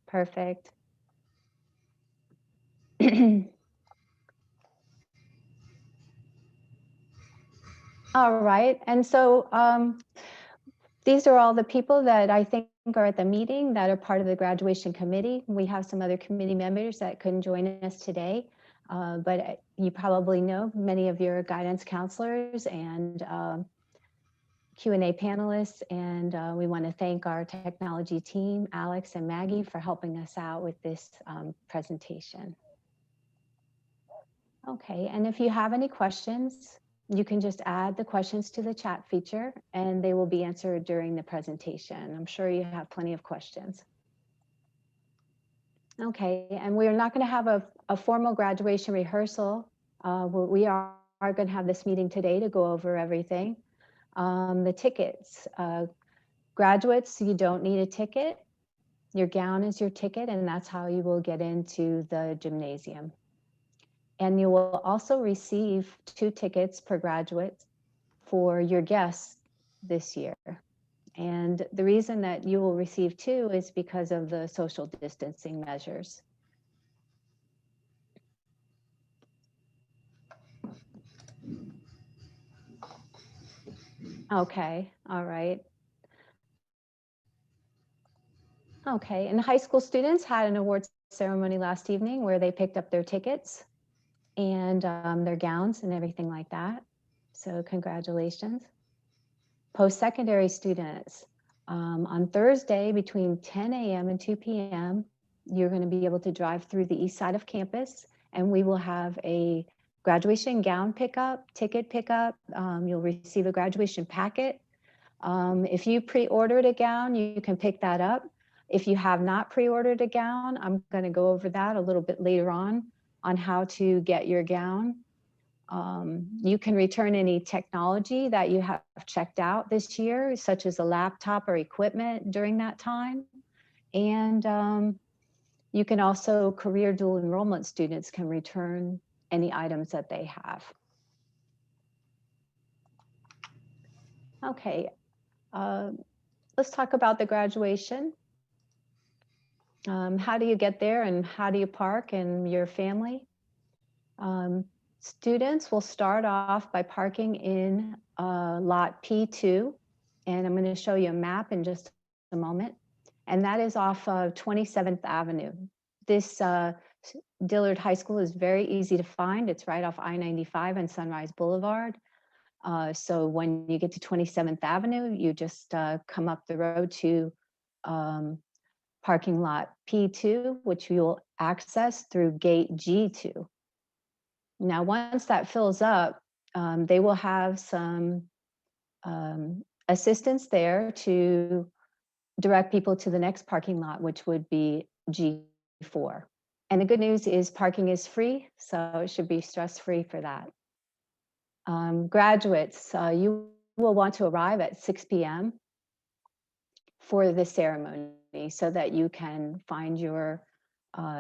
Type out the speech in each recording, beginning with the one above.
Perfect. All right. And so these are all the people that I think are at the meeting that are part of the graduation committee. We have some other committee members that couldn't join us today, but you probably know many of your guidance counselors and Q&A panelists, and we want to thank our technology team, Alex and Maggie, for helping us out with this presentation. Okay, and if you have any questions, you can just add the questions to the chat feature and they will be answered during the presentation. I'm sure you have plenty of questions. Okay, and we're not going to have a formal graduation rehearsal. We are going to have this meeting today to go over everything. The tickets. Graduates, you don't need a ticket. Your gown is your ticket, and that's how you will get into the gymnasium. And you will also receive 2 tickets per graduate for your guests this year. And the reason that you will receive 2 is because of the social distancing measures. Okay, all right. Okay, and the high school students had an awards ceremony last evening where they picked up their tickets and their gowns and everything like that. So congratulations. Post-secondary students, on Thursday between 10 a.m. and 2 p.m., you're going to be able to drive through the east side of campus, and we will have a graduation gown pickup, ticket pickup. You'll receive a graduation packet. If you pre-ordered a gown, you can pick that up. If you have not pre-ordered a gown, I'm going to go over that a little bit later on how to get your gown. You can return any technology that you have checked out this year, such as a laptop or equipment during that time. And you can also, career dual enrollment students can return any items that they have. Okay, let's talk about the graduation. How do you get there and how do you park and your family? Students will start off by parking in lot P2, and I'm going to show you a map in just a moment. And that is off of 27th Avenue. This Dillard High School is very easy to find. It's right off I-95 and Sunrise Boulevard. So when you get to 27th Avenue, you just come up the road to parking lot P2, which you'll access through gate G2. Now, once that fills up, they will have some assistance there to direct people to the next parking lot, which would be G4. And the good news is parking is free, so it should be stress-free for that. Graduates, you will want to arrive at 6 p.m. for the ceremony so that you can find your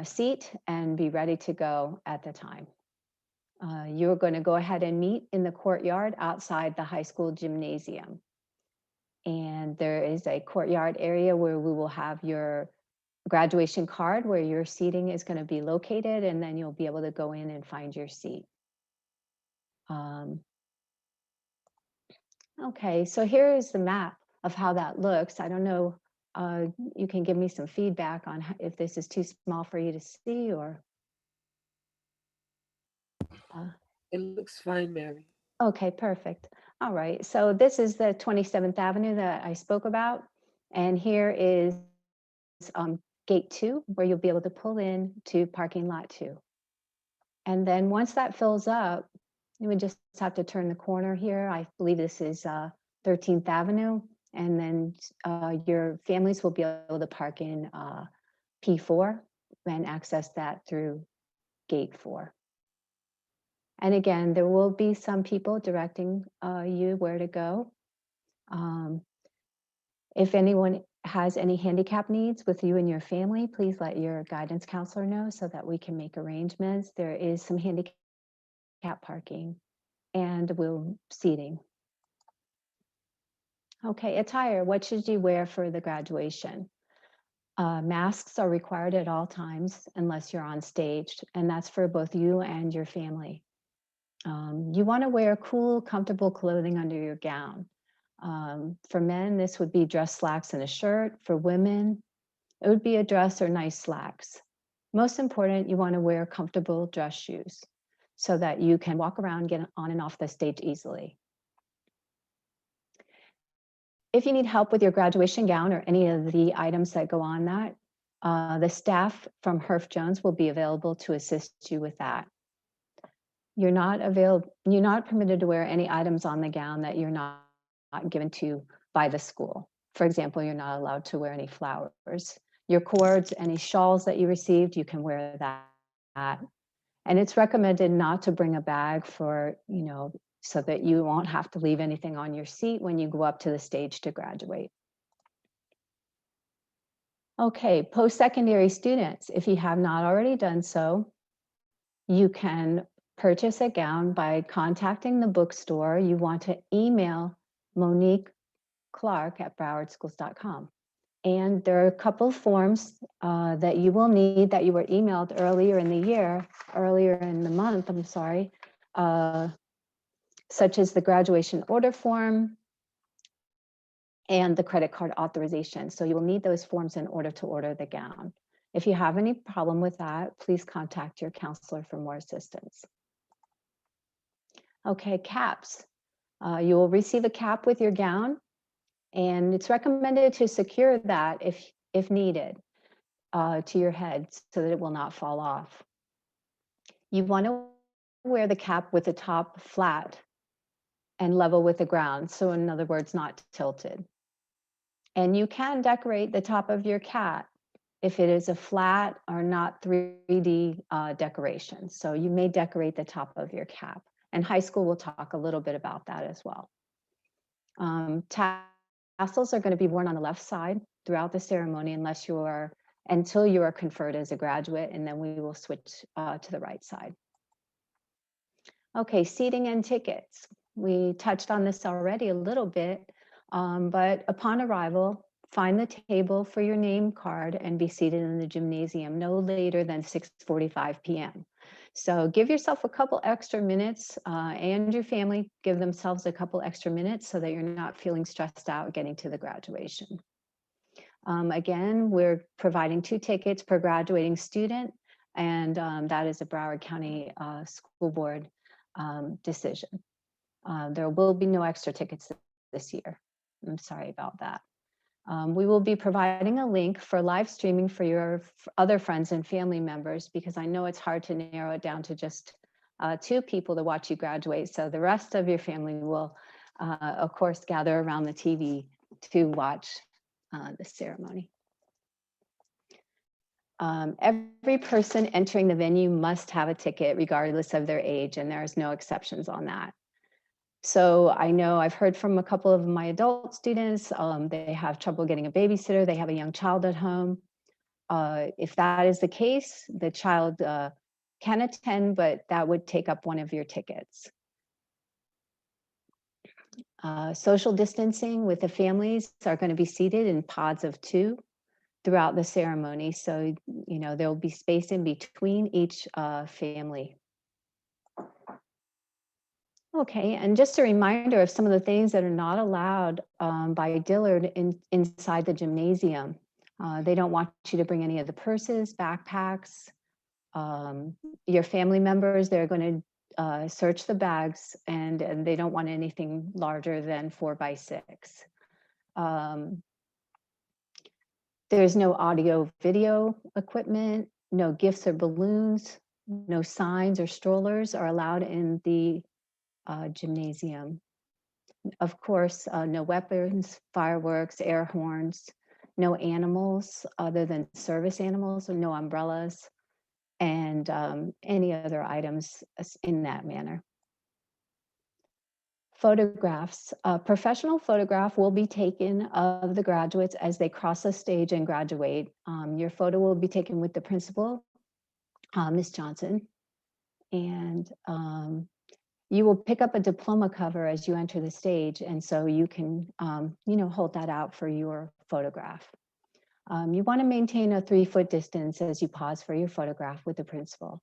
seat and be ready to go at the time. You're going to go ahead and meet in the courtyard outside the high school gymnasium. And there is a courtyard area where we will have your graduation card where your seating is going to be located, and then you'll be able to go in and find your seat. Okay, so here is the map of how that looks. I don't know, you can give me some feedback on if this is too small for you to see or... It looks fine, Mary. Okay, perfect. All right, so this is the 27th Avenue that I spoke about. And here is gate 2, where you'll be able to pull in to parking lot 2. And then once that fills up, you would just have to turn the corner here. I believe this is 13th Avenue. And then your families will be able to park in P4 and access that through gate 4. And again, there will be some people directing you where to go. If anyone has any handicap needs with you and your family, please let your guidance counselor know so that we can make arrangements. There is some handicap parking and seating. Okay, attire. What should you wear for the graduation? Masks are required at all times unless you're on stage, and that's for both you and your family. You want to wear cool, comfortable clothing under your gown. For men, this would be dress slacks and a shirt. For women, it would be a dress or nice slacks. Most important, you want to wear comfortable dress shoes so that you can walk around, get on and off the stage easily. If you need help with your graduation gown or any of the items that go on that, the staff from Herff Jones will be available to assist you with that. You're not permitted to wear any items on the gown that you're not given to by the school. For example, you're not allowed to wear any flowers. Your cords, any shawls that you received, you can wear that. And it's recommended not to bring a bag for, so that you won't have to leave anything on your seat when you go up to the stage to graduate. Okay, post-secondary students, if you have not already done so, you can purchase a gown by contacting the bookstore. You want to email Monique Clark at browardschools.com. And there are a couple of forms that you will need that you were emailed earlier in the month, such as the graduation order form and the credit card authorization. So you will need those forms in order to order the gown. If you have any problem with that, please contact your counselor for more assistance. Okay, caps. You will receive a cap with your gown, and it's recommended to secure that if needed to your head so that it will not fall off. You want to wear the cap with the top flat and level with the ground. So in other words, not tilted. And you can decorate the top of your cap if it is a flat or not 3D decoration. So you may decorate the top of your cap. And high school will talk a little bit about that as well. Tassels are going to be worn on the left side throughout the ceremony until you are conferred as a graduate, and then we will switch to the right side. Okay, seating and tickets. We touched on this already a little bit, but upon arrival, find the table for your name card and be seated in the gymnasium no later than 6:45 p.m. So give yourself a couple extra minutes and your family give themselves a couple extra minutes so that you're not feeling stressed out getting to the graduation. Again, we're providing 2 tickets per graduating student, and that is a Broward County School Board decision. There will be no extra tickets this year. I'm sorry about that. We will be providing a link for live streaming for your other friends and family members, because I know it's hard to narrow it down to just 2 people to watch you graduate. So the rest of your family will, of course, gather around the TV to watch the ceremony. Every person entering the venue must have a ticket regardless of their age, and there's no exceptions on that. So I know I've heard from a couple of my adult students, they have trouble getting a babysitter, they have a young child at home. If that is the case, the child can attend, but that would take up one of your tickets. Social distancing with the families are going to be seated in pods of 2 throughout the ceremony. So, there will be space in between each family. Okay, and just a reminder of some of the things that are not allowed by Dillard inside the gymnasium. They don't want you to bring any of the purses, backpacks. Your family members, they're going to search the bags, and they don't want anything larger than 4 by 6. There's no audio video equipment, no gifts or balloons, no signs or strollers are allowed in the gymnasium. Of course, no weapons, fireworks, air horns, no animals other than service animals, no umbrellas, and any other items in that manner. Photographs. A professional photograph will be taken of the graduates as they cross the stage and graduate. Your photo will be taken with the principal, Ms. Johnson, and you will pick up a diploma cover as you enter the stage, and so you can, hold that out for your photograph. You want to maintain a 3-foot distance as you pause for your photograph with the principal.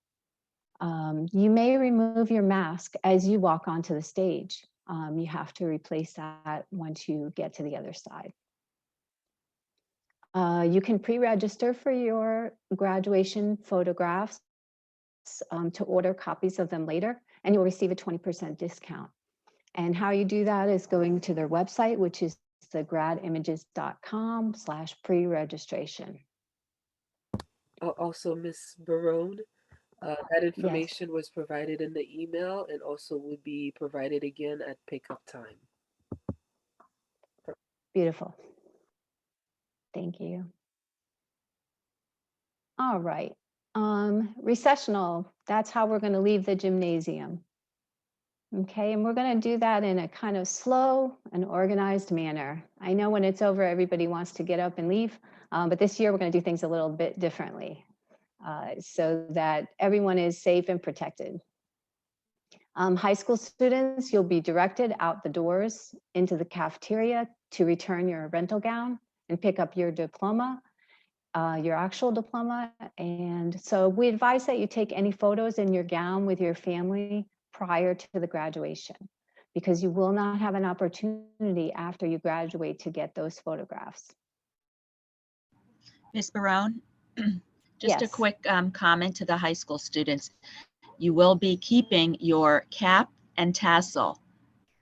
You may remove your mask as you walk onto the stage. You have to replace that once you get to the other side. You can pre-register for your graduation photographs to order copies of them later, and you'll receive a 20% discount. And how you do that is going to their website, which is thegradimages.com/pre-registration. Also, Miss Barone, that Yes, information was provided in the email and also would be provided again at pickup time. beautiful. Thank you. All right. Recessional, that's how we're going to leave the gymnasium. Okay, and we're going to do that in a kind of slow and organized manner. I know when it's over, everybody wants to get up and leave, but this year we're going to do things a little bit differently so that everyone is safe and protected. High school students, you'll be directed out the doors into the cafeteria to return your rental gown and pick up your diploma, your actual diploma. And so we advise that you take any photos in your gown with your family prior to the graduation, because you will not have an opportunity after you graduate to get those photographs. Ms. Barone, just a Yes. quick comment to the high school students. You will be keeping your cap and tassel,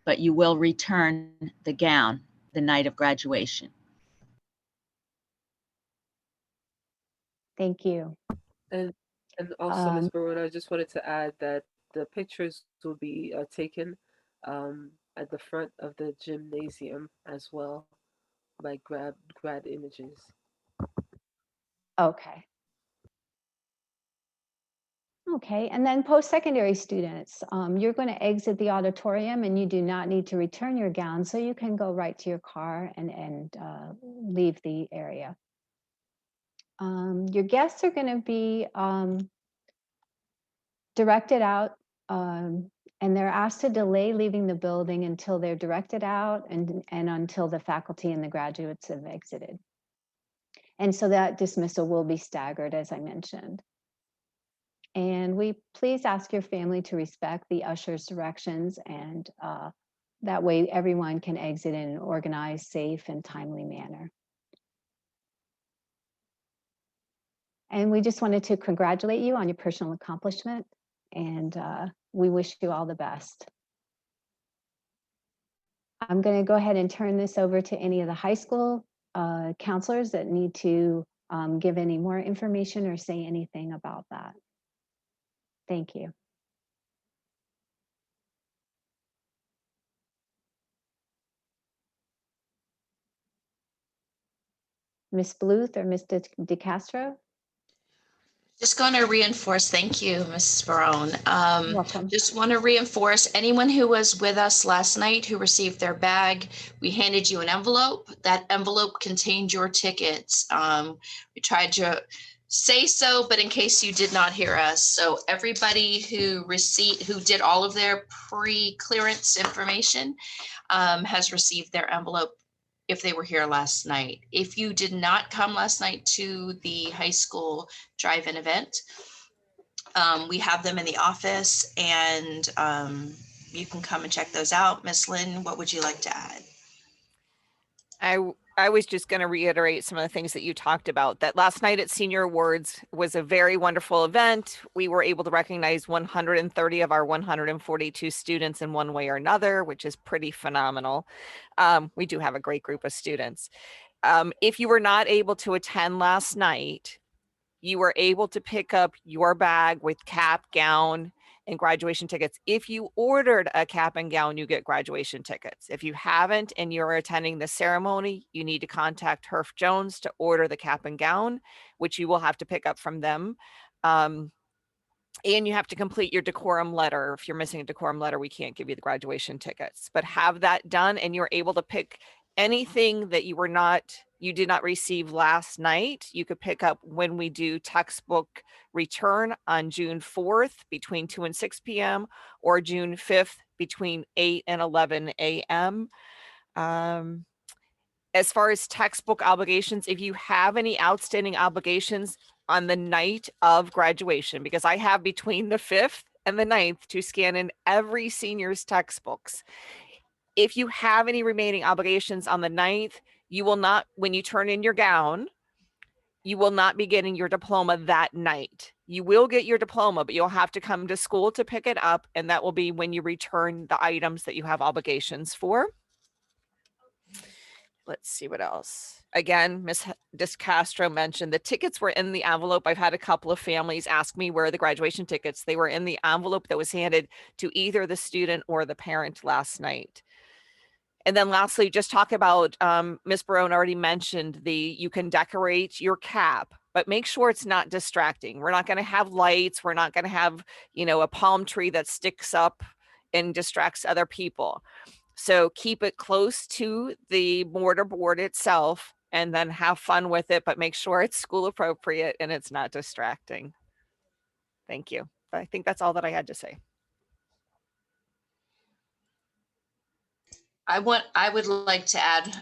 but you will return the gown the night of graduation. Thank you. And also, Ms. Barone, I just wanted to add that the pictures will be taken at the front of the gymnasium as well by grad images. Okay. Okay, and then post-secondary students, you're going to exit the auditorium and you do not need to return your gown, so you can go right to your car and leave the area. Your guests are going to be directed out and they're asked to delay leaving the building until they're directed out and until the faculty and the graduates have exited. And so that dismissal will be staggered, as I mentioned. And we please ask your family to respect the usher's directions, and that way everyone can exit in an organized, safe, and timely manner. And we just wanted to congratulate you on your personal accomplishment, and we wish you all the best. I'm going to go ahead and turn this over to any of the high school counselors that need to give any more information or say anything about that. Thank you. Ms. Bluth or Mr. DeCastro? Just going to reinforce, thank you, Mrs. Barone. Welcome. Just want to reinforce anyone who was with us last night who received their bag, we handed you an envelope. That envelope contained your tickets. We tried to say so, but in case you did not hear us. So everybody who did all of their pre-clearance information has received their envelope if they were here last night. If you did not come last night to the high school drive-in event, we have them in the office, and you can come and check those out. Miss Lynn, what would you like to add? I was just going to reiterate some of the things that you talked about, that last night at Senior Awards was a very wonderful event. We were able to recognize 130 of our 142 students in one way or another, which is pretty phenomenal. We do have a great group of students. If you were not able to attend last night, you were able to pick up your bag with cap, gown, and graduation tickets. If you ordered a cap and gown, you get graduation tickets. If you haven't and you're attending the ceremony, you need to contact Herf Jones to order the cap and gown, which you will have to pick up from them. And you have to complete your decorum letter. If you're missing a decorum letter, we can't give you the graduation tickets, but have that done, and you're able to pick anything that you did not receive last night. You could pick up when we do textbook return on June 4th between 2 and 6 p.m. or June 5th between 8 and 11 a.m. As far as textbook obligations, if you have any outstanding obligations on the night of graduation, because I have between the 5th and the 9th to scan in every senior's textbooks. If you have any remaining obligations on the 9th, you will not, when you turn in your gown, you will not be getting your diploma that night. You will get your diploma, but you'll have to come to school to pick it up, and that will be when you return the items that you have obligations for. Let's see what else. Again, Ms. Discastro mentioned the tickets were in the envelope. I've had a couple of families ask me where are the graduation tickets. They were in the envelope that was handed to either the student or the parent last night. And then lastly, just talk about, Ms. Barone already mentioned you can decorate your cap, but make sure it's not distracting. We're not going to have lights. We're not going to have, a palm tree that sticks up and distracts other people. So keep it close to the mortar board itself and then have fun with it, but make sure it's school appropriate and it's not distracting. Thank you. I think that's all that I had to say. I would like to add,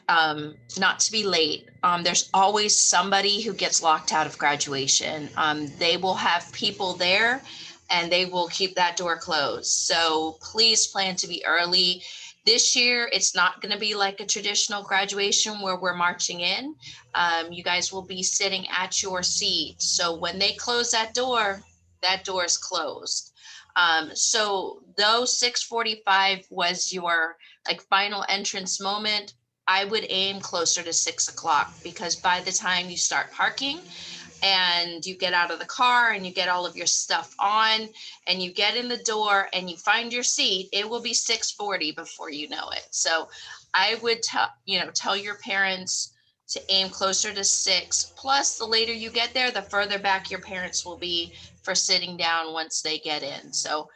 not to be late. There's always somebody who gets locked out of graduation. They will have people there and they will keep that door closed. So please plan to be early. This year, it's not going to be like a traditional graduation where we're marching in. You guys will be sitting at your seat. So when they close that door is closed. So though 6:45 was your final entrance moment, I would aim closer to 6 o'clock, because by the time you start parking and you get out of the car and you get all of your stuff on and you get in the door and you find your seat, it will be 6:40 before you know it. So I would tell your parents to aim closer to 6. Plus, the later you get there, the further back your parents will be for sitting down once they get in. So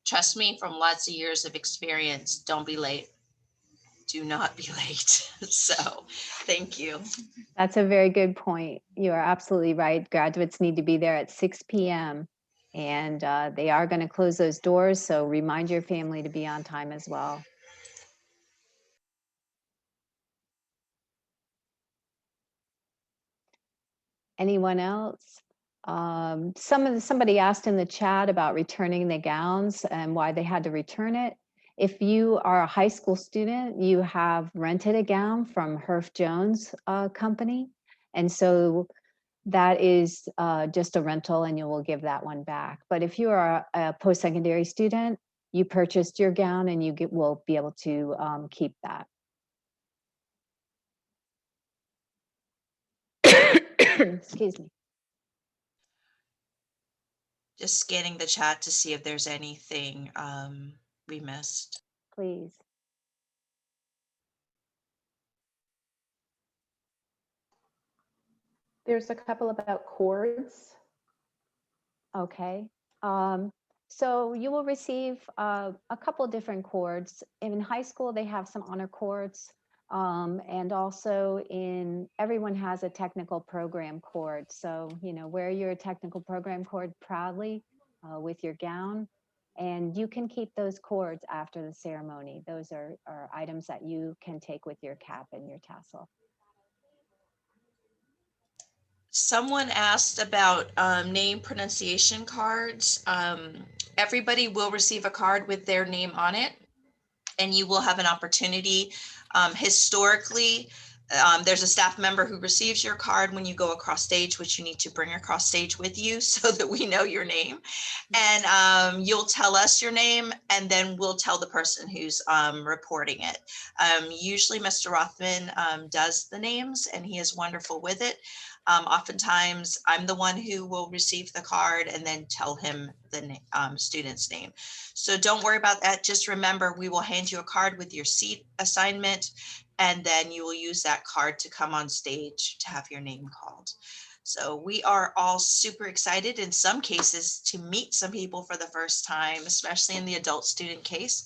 trust me, from lots of years of experience, don't be late. Do not be late. So thank you. That's a very good point. You are absolutely right. Graduates need to be there at 6 p.m. and they are going to close those doors. So remind your family to be on time as well. Anyone else? Somebody asked in the chat about returning the gowns and why they had to return it. If you are a high school student, you have rented a gown from Herff Jones company. And so that is just a rental and you will give that one back. But if you are a post-secondary student, you purchased your gown and you will be able to keep that. Excuse me. Just scanning the chat to see if there's anything we missed. Please. There's a couple about cords. Okay. So you will receive a couple different cords. In high school, they have some honor cords. And also everyone has a technical program cord. So, wear your technical program cord proudly with your gown. And you can keep those cords after the ceremony. Those are items that you can take with your cap and your tassel. Someone asked about name pronunciation cards. Everybody will receive a card with their name on it, and you will have an opportunity. Historically, there's a staff member who receives your card when you go across stage, which you need to bring across stage with you so that we know your name. And you'll tell us your name, and then we'll tell the person who's reporting it. Usually Mr. Rothman does the names, and he is wonderful with it. Oftentimes I'm the one who will receive the card and then tell him the student's name. So don't worry about that. Just remember, we will hand you a card with your seat assignment, and then you will use that card to come on stage to have your name called. So we are all super excited in some cases to meet some people for the first time, especially in the adult student case.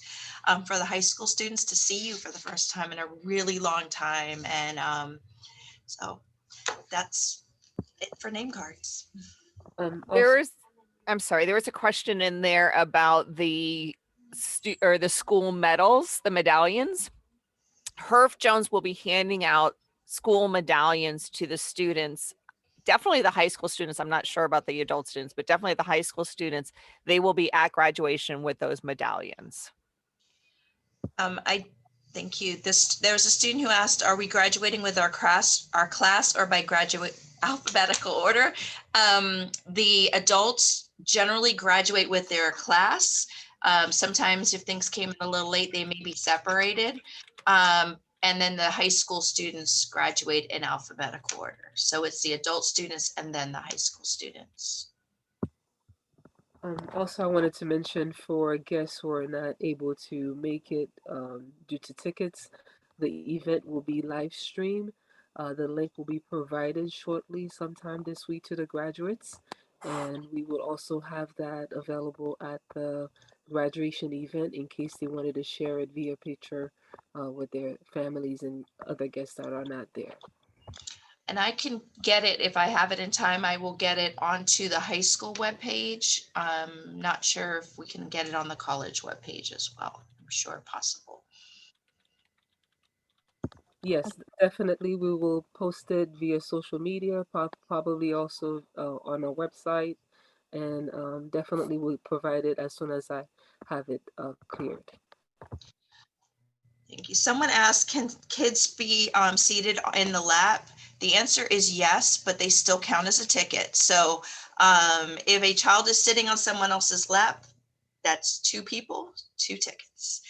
For the high school students, to see you for the first time in a really long time. And so that's it for name cards. I'm sorry, there was a question in there about the school medals, the medallions. Herf Jones will be handing out school medallions to the students. Definitely the high school students. I'm not sure about the adult students, but definitely the high school students. They will be at graduation with those medallions. I thank you. There was a student who asked, "Are we graduating with our class, or by graduate alphabetical order?" The adults generally graduate with their class. Sometimes, if things came in a little late, they may be separated. And then the high school students graduate in alphabetical order. So it's the adult students and then the high school students. Also, I wanted to mention for guests who are not able to make it due to tickets, the event will be live streamed. The link will be provided shortly, sometime this week, to the graduates. And we will also have that available at the graduation event in case they wanted to share it via picture with their families and other guests that are not there. And I can get it, if I have it in time, I will get it onto the high school webpage. I'm not sure if we can get it on the college webpage as well. I'm sure possible. Yes, definitely. We will post it via social media, probably also on our website, and definitely we'll provide it as soon as I have it cleared. Thank you. Someone asked, can kids be seated in the lap? The answer is yes, but they still count as a ticket. So if a child is sitting on someone else's lap, that's 2 people, 2 tickets.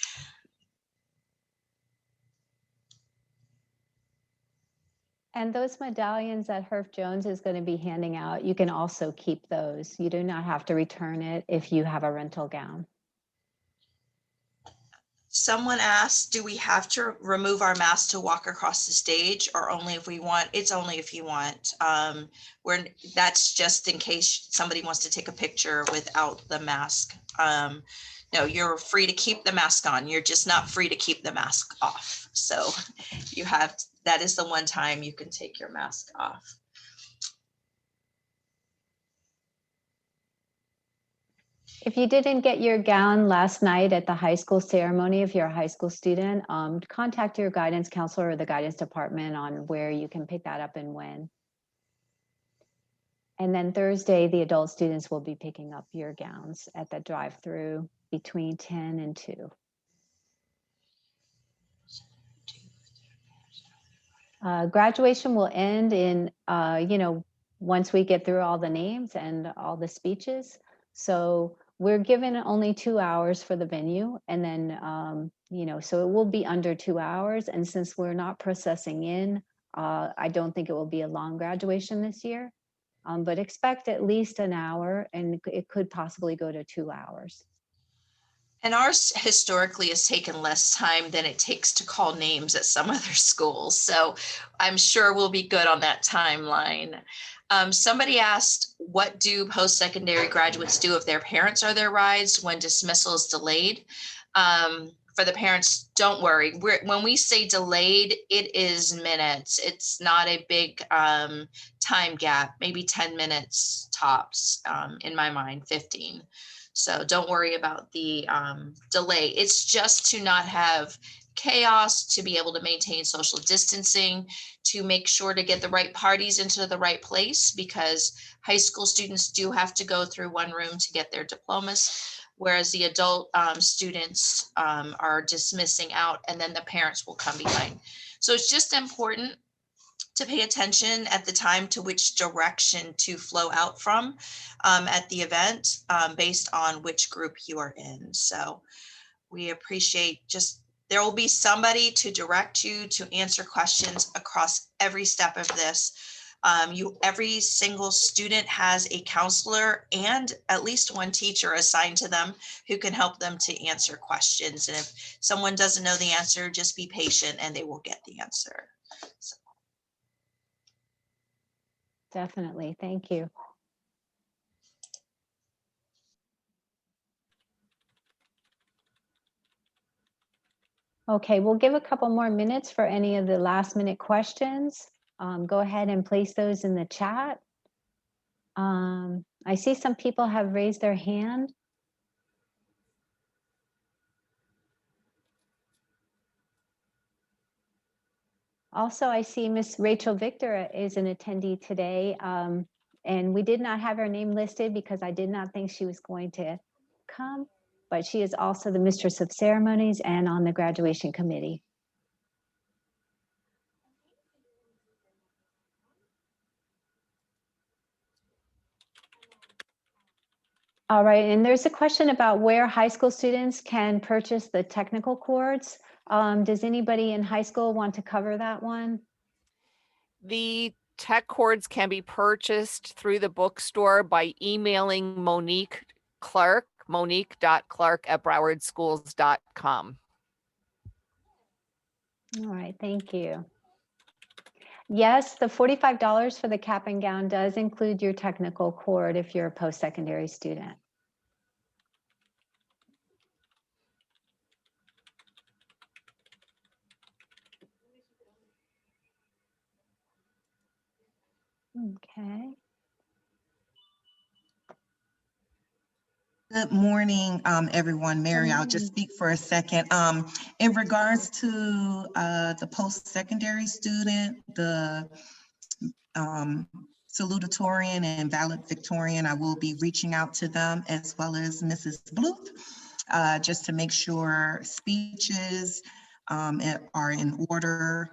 And those medallions that Herf Jones is going to be handing out, you can also keep those. You do not have to return it if you have a rental gown. Someone asked, do we have to remove our mask to walk across the stage, or only if we want? It's only if you want. That's just in case somebody wants to take a picture without the mask. No, you're free to keep the mask on. You're just not free to keep the mask off. So that is the one time you can take your mask off. If you didn't get your gown last night at the high school ceremony, if you're a high school student, contact your guidance counselor or the guidance department on where you can pick that up and when. And then Thursday, the adult students will be picking up your gowns at the drive-through between 10 and 2. Graduation will end in, once we get through all the names and all the speeches. So we're given only 2 hours for the venue, and then, so it will be under 2 hours. And since we're not processing in, I don't think it will be a long graduation this year, but expect at least an hour, and it could possibly go to 2 hours. And ours historically has taken less time than it takes to call names at some other schools. So I'm sure we'll be good on that timeline. Somebody asked, what do post-secondary graduates do if their parents are their rides when dismissal is delayed? For the parents, don't worry. When we say delayed, it is minutes. It's not a big time gap, maybe 10 minutes tops, in my mind, 15. So don't worry about the delay. It's just to not have chaos, to be able to maintain social distancing, to make sure to get the right parties into the right place, because high school students do have to go through one room to get their diplomas, whereas the adult students are dismissing out, and then the parents will come behind. So it's just important to pay attention at the time to which direction to flow out from at the event based on which group you are in. So we appreciate there will be somebody to direct you to answer questions across every step of this. Every single student has a counselor and at least one teacher assigned to them who can help them to answer questions. And if someone doesn't know the answer, just be patient and they will get the answer. So. Definitely. Thank you. Okay, we'll give a couple more minutes for any of the last minute questions. Go ahead and place those in the chat. I see some people have raised their hand. Also, I see Miss Rachel Victor is an attendee today. And we did not have her name listed because I did not think she was going to come, but she is also the mistress of ceremonies and on the graduation committee. All right, and there's a question about where high school students can purchase the technical cords. Does anybody in high school want to cover that one? The tech cords can be purchased through the bookstore by emailing Monique Clark, monique.clark@browardschools.com. All right, thank you. Yes, the $45 for the cap and gown does include your technical cord if you're a post-secondary student. Okay. Good morning, everyone. Mary, I'll just speak for a second. In regards to the post-secondary student, the salutatorian and valedictorian, I will be reaching out to them as well as Mrs. Bluth, just to make sure speeches are in order.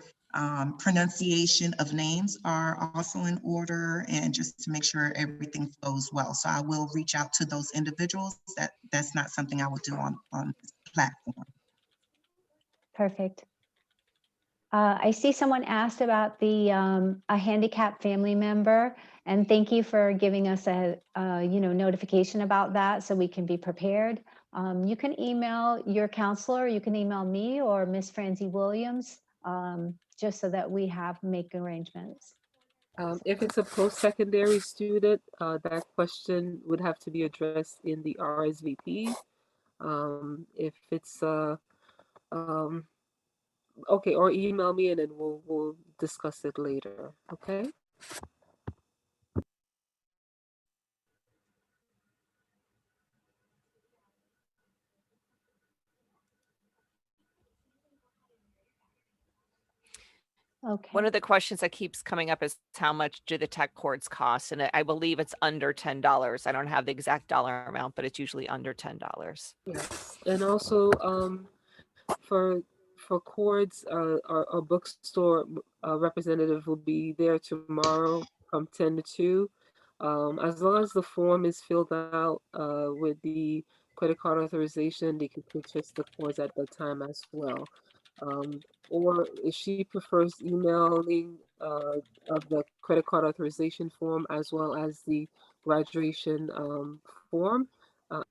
Pronunciation of names are also in order, and just to make sure everything flows well. So I will reach out to those individuals. That's not something I will do on this platform. Perfect. I see someone asked about the a handicapped family member, and thank you for giving us a notification about that so we can be prepared. You can email your counselor, you can email me or Miss Francie Williams, just so that we make arrangements. If it's a post-secondary student, that question would have to be addressed in the RSVP. If it's okay, or email me and then we'll discuss it later. Okay. Okay. One of the questions that keeps coming up is how much do the tech cords cost? And I believe it's under $10. I don't have the exact dollar amount, but it's usually under $10. Yes, and also for cords, our bookstore representative will be there tomorrow from 10 to 2. As long as the form is filled out with the credit card authorization, they can purchase the cords at that time as well. Or if she prefers emailing of the credit card authorization form as well as the graduation form,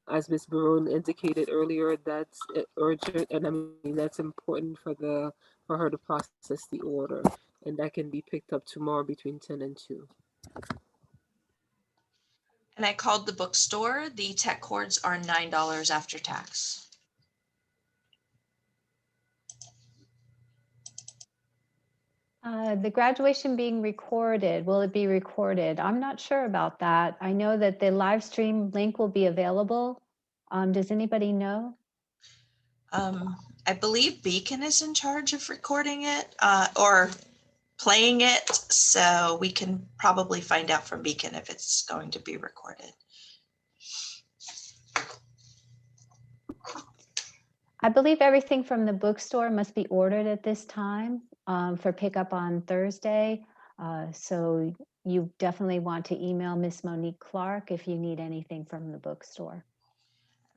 as Ms. Barone indicated earlier, that's urgent, and I mean that's important for her to process the order, and that can be picked up tomorrow between 10 and 2. And I called the bookstore. The tech cords are $9 after tax. The graduation being recorded, will it be recorded? I'm not sure about that. I know that the live stream link will be available. Does anybody know? I believe Beacon is in charge of recording it or playing it, so we can probably find out from Beacon if it's going to be recorded. I believe everything from the bookstore must be ordered at this time for pickup on Thursday. So you definitely want to email Miss Monique Clark if you need anything from the bookstore.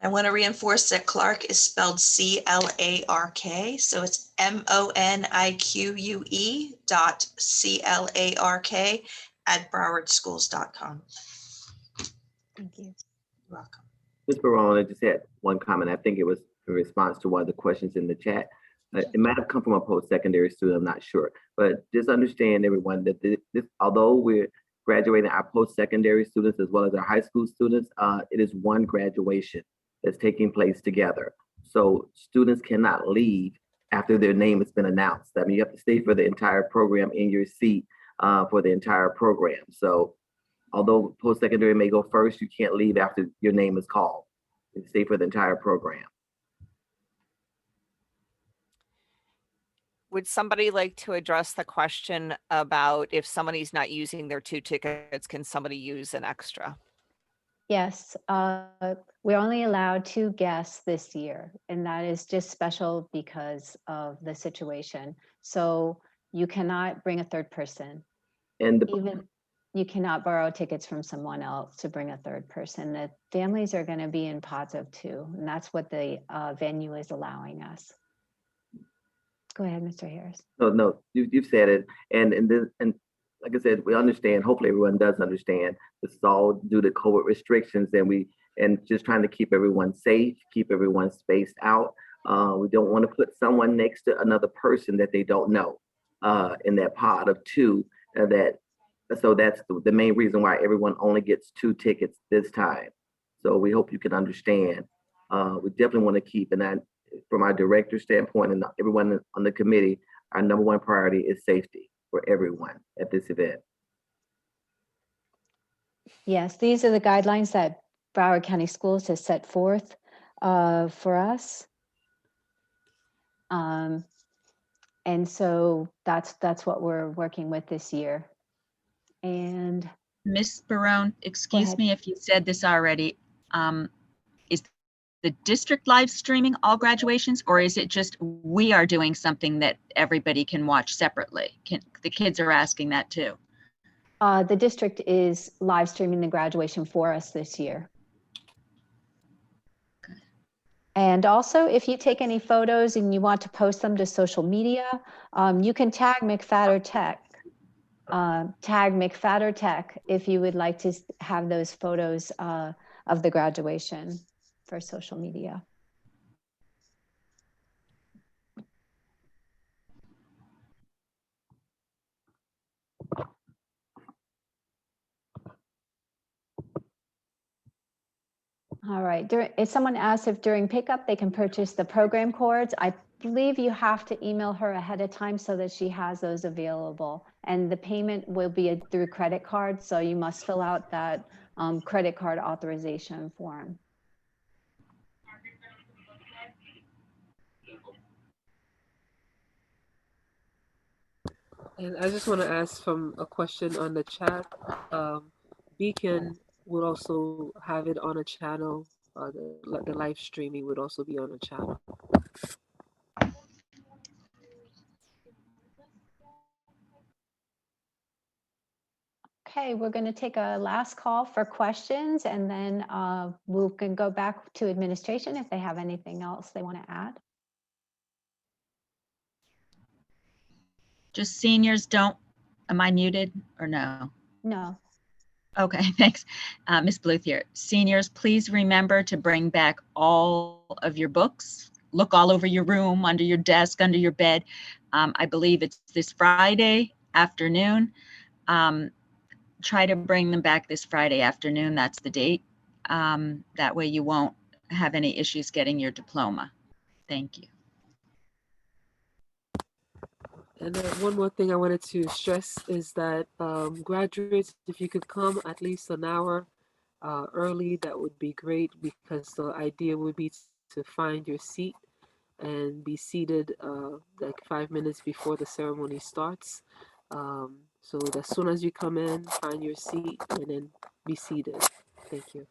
I want to reinforce that Clark is spelled C-L-A-R-K. So it's MONIQUE.CLARK at browardschools.com. Thank you. You're welcome. Ms. Barone, I just had one comment. I think it was in response to one of the questions in the chat. It might have come from a post-secondary student, I'm not sure. But just understand, everyone, that this, although we're graduating our post-secondary students as well as our high school students, it is one graduation that's taking place together. So students cannot leave after their name has been announced. I mean, you have to stay for the entire program in your seat for the entire program. So although post-secondary may go first, you can't leave after your name is called. You stay for the entire program. Would somebody like to address the question about if somebody's not using their 2 tickets, can somebody use an extra? Yes, we're only allowed 2 guests this year, and that is just special because of the situation. So you cannot bring a third person. And the, Even you cannot borrow tickets from someone else to bring a third person. The families are going to be in pods of 2, and that's what the venue is allowing us. Go ahead, Mr. Harris. no, you've said it, and like I said, we understand. Hopefully, everyone does understand. This is all due to COVID restrictions, and just trying to keep everyone safe, keep everyone spaced out. We don't want to put someone next to another person that they don't know in that pod of 2. So that's the main reason why everyone only gets 2 tickets this time. So we hope you can understand. We definitely want to keep, and that from our director standpoint and everyone on the committee, our number 1 priority is safety for everyone at this event. Yes, these are the guidelines that Broward County Schools has set forth for us. And so that's what we're working with this year. And Miss Barone, excuse ahead. me if you said this already. Is the district live streaming all graduations, or is it just we are doing something that everybody can watch separately? The kids are asking that too. The district is live streaming the graduation for us this year. And also, if you take any photos and you want to post them to social media, you can tag McFatterTech. Tag McFatterTech if you would like to have those photos of the graduation for social media. All right, if someone asks if during pickup they can purchase the program cords, I believe you have to email her ahead of time so that she has those available. And the payment will be through credit card, so you must fill out that credit card authorization form. And I just want to ask from a question on the chat. Beacon would also have it on a channel. The live streaming would also be on a channel. Okay, we're going to take a last call for questions, and then we can go back to administration if they have anything else they want to add. Just seniors don't, am I muted or no? No. Okay, thanks. Ms. Bluth here. Seniors, please remember to bring back all of your books. Look all over your room, under your desk, under your bed. I believe it's this Friday afternoon. Try to bring them back this Friday afternoon. That's the date. That way you won't have any issues getting your diploma. Thank you. And one more thing I wanted to stress is that graduates, if you could come at least an hour early, that would be great, because the idea would be to find your seat and be seated like 5 minutes before the ceremony starts. So as soon as you come in, find your seat and then be seated. Thank you.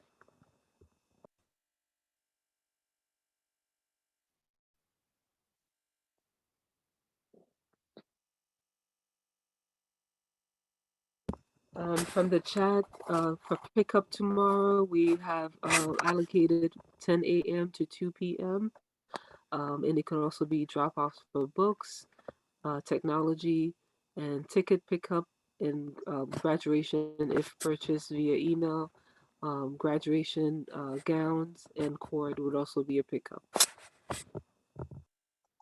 From the chat, for pickup tomorrow, we have allocated 10 a.m. to 2 p.m. And it can also be drop-offs for books, technology, and ticket pickup, and graduation if purchased via email. Graduation gowns and cord would also be a pickup.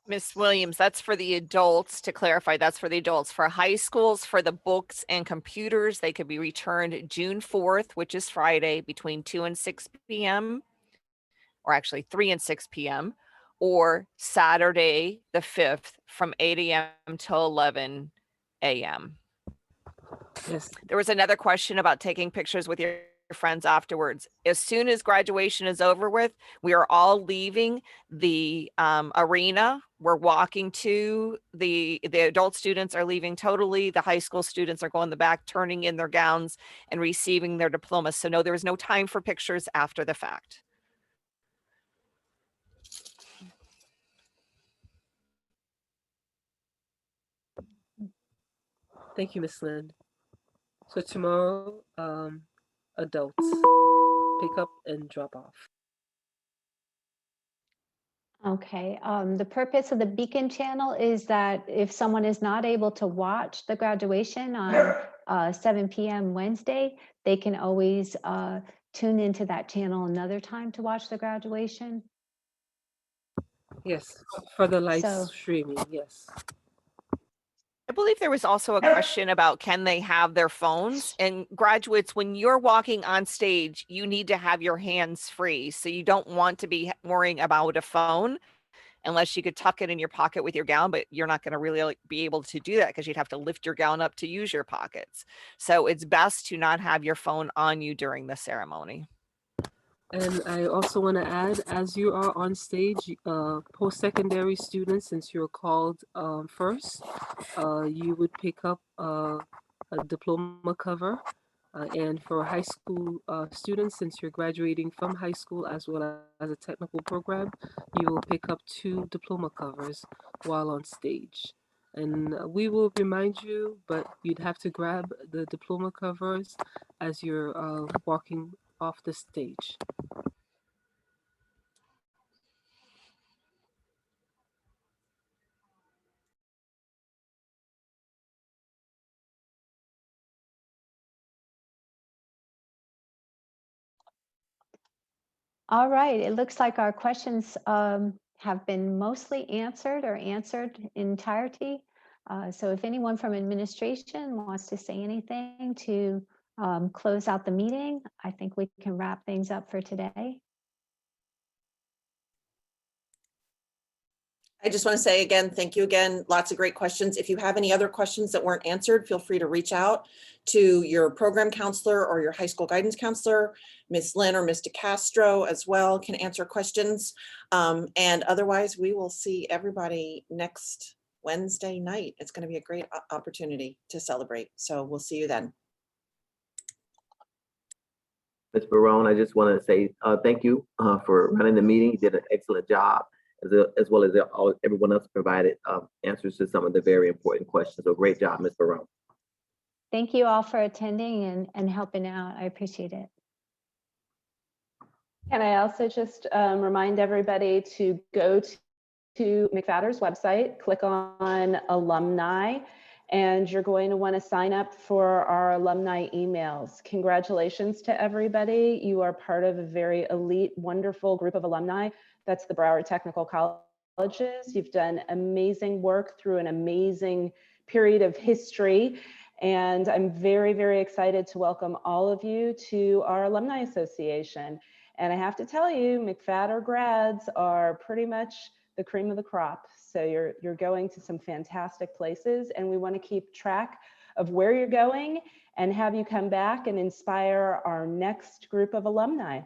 Miss Williams, that's for the adults. To clarify, that's for the adults. For high schools, for the books and computers, they could be returned June 4th, which is Friday, between 2 and 6 p.m., or actually 3 and 6 p.m., or Saturday the 5th from 8 a.m. till 11 a.m. Yes. There was another question about taking pictures with your friends afterwards. As soon as graduation is over with, we are all leaving the arena we're walking to the adult students are leaving totally. The high school students are going the back, turning in their gowns and receiving their diplomas. So no, there is no time for pictures after the fact. Thank you, Miss Lynn. So tomorrow, adults pick up and drop off. Okay, the purpose of the beacon channel is that if someone is not able to watch the graduation on 7 p.m. Wednesday, they can always tune into that channel another time to watch the graduation. Yes, for the live So- streaming, yes. I believe there was also a question about can they have their phones? And graduates, when you're walking on stage, you need to have your hands free. So you don't want to be worrying about a phone unless you could tuck it in your pocket with your gown, but you're not going to really be able to do that because you'd have to lift your gown up to use your pockets. So it's best to not have your phone on you during the ceremony. And I also want to add, as you are on stage, post-secondary students, since you're called first, you would pick up a diploma cover. And for high school students, since you're graduating from high school as well as a technical program, you will pick up 2 diploma covers while on stage. And we will remind you, but you'd have to grab the diploma covers as you're walking off the stage. All right, it looks like our questions have been mostly answered or answered in entirety. So if anyone from administration wants to say anything to close out the meeting, I think we can wrap things up for today. I just want to say again, thank you again. Lots of great questions. If you have any other questions that weren't answered, feel free to reach out to your program counselor or your high school guidance counselor. Ms. Lynn or Mr. Castro as well can answer questions. And otherwise, we will see everybody next Wednesday night. It's going to be a great opportunity to celebrate. So we'll see you then. Ms. Barone, I just want to say thank you for running the meeting. You did an excellent job, as well as everyone else provided answers to some of the very important questions. So great job, Ms. Barone. Thank you all for attending and helping out. I appreciate it. And I also just remind everybody to go to McFatter's website, click on alumni, and you're going to want to sign up for our alumni emails. Congratulations to everybody. You are part of a very elite, wonderful group of alumni. That's the Broward Technical Colleges. You've done amazing work through an amazing period of history. And I'm very, very excited to welcome all of you to our Alumni Association. And I have to tell you, McFatter grads are pretty much the cream of the crop. So you're going to some fantastic places, and we want to keep track of where you're going and have you come back and inspire our next group of alumni.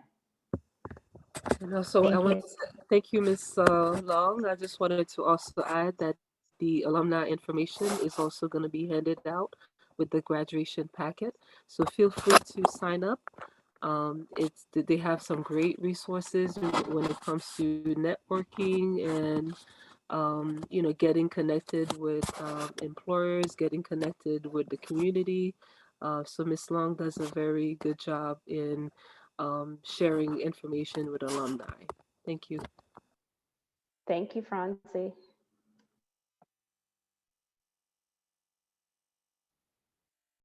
And also, I want to thank you, Ms. Long. I just wanted to also add that the alumni information is also going to be handed out with the graduation packet. So feel free to sign up. They have some great resources when it comes to networking and getting connected with employers, getting connected with the community. So Ms. Long does a very good job in sharing information with alumni. Thank you. Thank you, Francie.